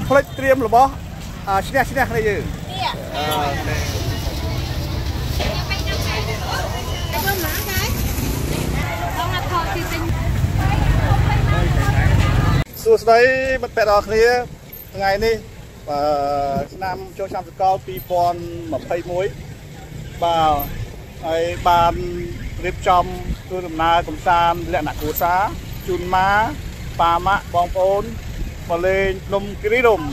ផ្លេចត្រៀមរបស់ឈ្នះគ្នាយើងសួស្តីមិត្តភក្តិទាំងគ្នាថ្ងៃនេះឆ្នាំចូលឆ្នាំសកល2021បាទហើយបានរៀបចំធ្វើដំណើរកម្សាន្តលក្ខណៈគ្រួសារជូនម៉ាប៉ាម៉ាក់បងប្អូនមកលេងភ្នំគិរីរម្យ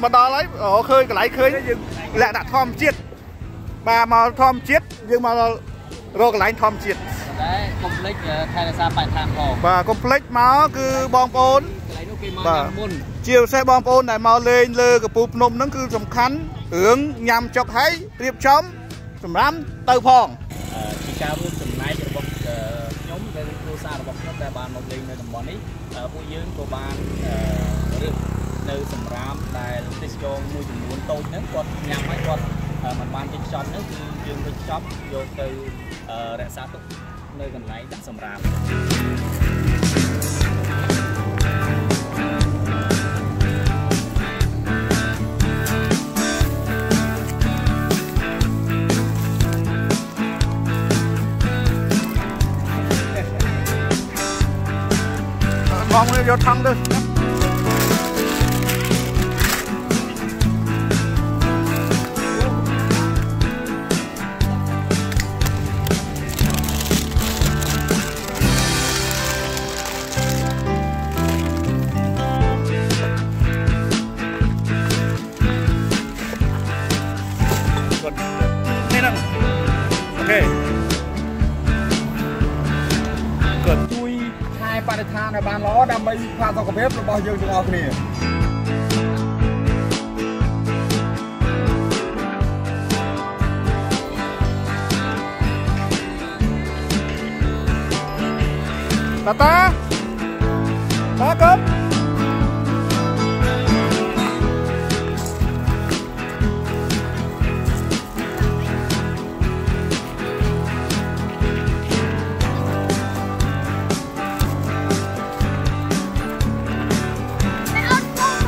មកដល់ហើយឃើញកន្លែងឃើញយើងលក្ខណៈធម្មជាតិបាទមកធម្មជាតិយើងមករកកន្លែងធម្មជាតិតែកុំភ្លេចថែរក្សាបរិស្ថានផងបាទកុំភ្លេចមកគឺបងប្អូនកន្លែងនោះគេមកញ៉ាំមុនជាពិសេសបងប្អូនដែលមកលេងលើកំពូលភ្នំហ្នឹងគឺសំខាន់រឿងញ៉ាំចុកហើយរៀបចំសម្រាប់ទៅផងជាការរួមចំណែករបស់ខ្ញុំដែលគ្រួសាររបស់ខ្ញុំដែលបានមកលេងនៅតំបន់នេះពួកយើងក៏បានរៀបនៅសម្រាប់ដែលទេសចរមួយចំនួនតូចហ្នឹងគាត់ញ៉ាំហើយគាត់មិនបានទិញខ្ចប់ហ្នឹងគឺយើងទិញខ្ចប់យកទៅរក្សាទុកនៅកន្លែងដាក់សម្រាប់បងមកយកថង់ទៅបរិស្ថានឲ្យបានល្អដើម្បីផាសុខភាពរបស់យើងទាំងអស់គ្នាតាកុំ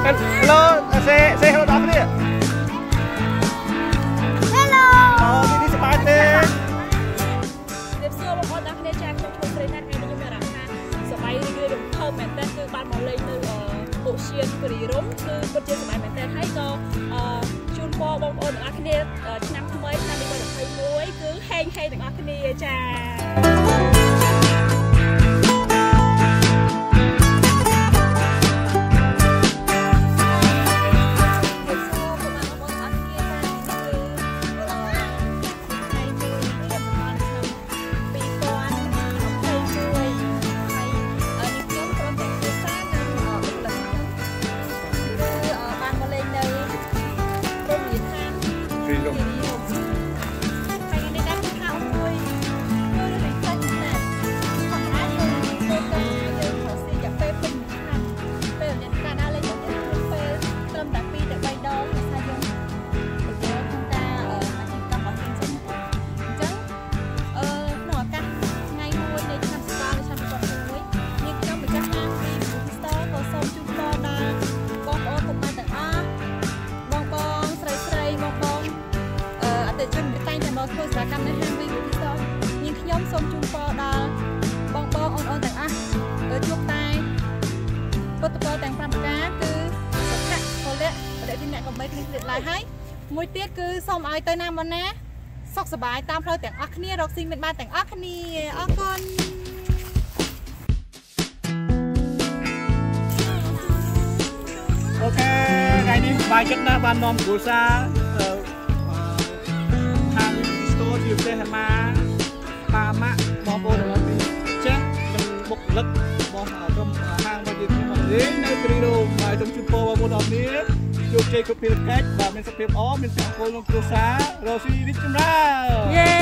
Hello, say hello ដល់គ្នា Hello នេះសប្បាយទេរៀបសួរបងប្អូនដល់គ្នាចាខ្ញុំឈ្មោះព្រៃណាត់ថ្ងៃនេះខ្ញុំមានអារម្មណ៍ថាសប្បាយរីករាយរំភើបមែនទែនគឺបានមកលេងនៅអូសៀនគិរីរម្យគឺពិតជាសប្បាយមែនទែនហើយក៏ជូនពរបងប្អូនទាំងអស់គ្នាឆ្នាំថ្មីឆ្នាំ2021គឺហេងទាំងអស់គ្នាចាធ្វើសារកម្មនេះហាងវិញទីសោះញខ្ញុំសូមជូនពរដល់បងប្អូនអូនទាំងអស់ជួបតែពុទ្ធពរទាំង5ប្រការគឺសុខៈពលៈបរិយាអ្នកកំបីគ្នាទៀតឡើយហើយមួយទៀតគឺសូមឲ្យទៅណាមកណាសុខសប្បាយតាមផ្លូវទាំងអស់គ្នារកស៊ីមានបានទាំងអស់គ្នាអរគុណអូខេថ្ងៃនេះសប្បាយចិត្តណាស់បាននាំគ្រួសារខាងស្ទូជាផ្ទះម៉ាប៉ាម៉ាក់បងប្អូនរបស់ពីចាស់នឹងបុគ្គលិករបស់ នេះនៅគ្រីរ៉ូមហើយសូមជូនពរបងប្អូនអរគ្នាជោគជ័យគ្រប់ភារកិច្ចបាទមានសុខភាពល្អមានសុខភាពក្នុងគ្រួសាររស់ស៊ីរីកចម្រើនយេ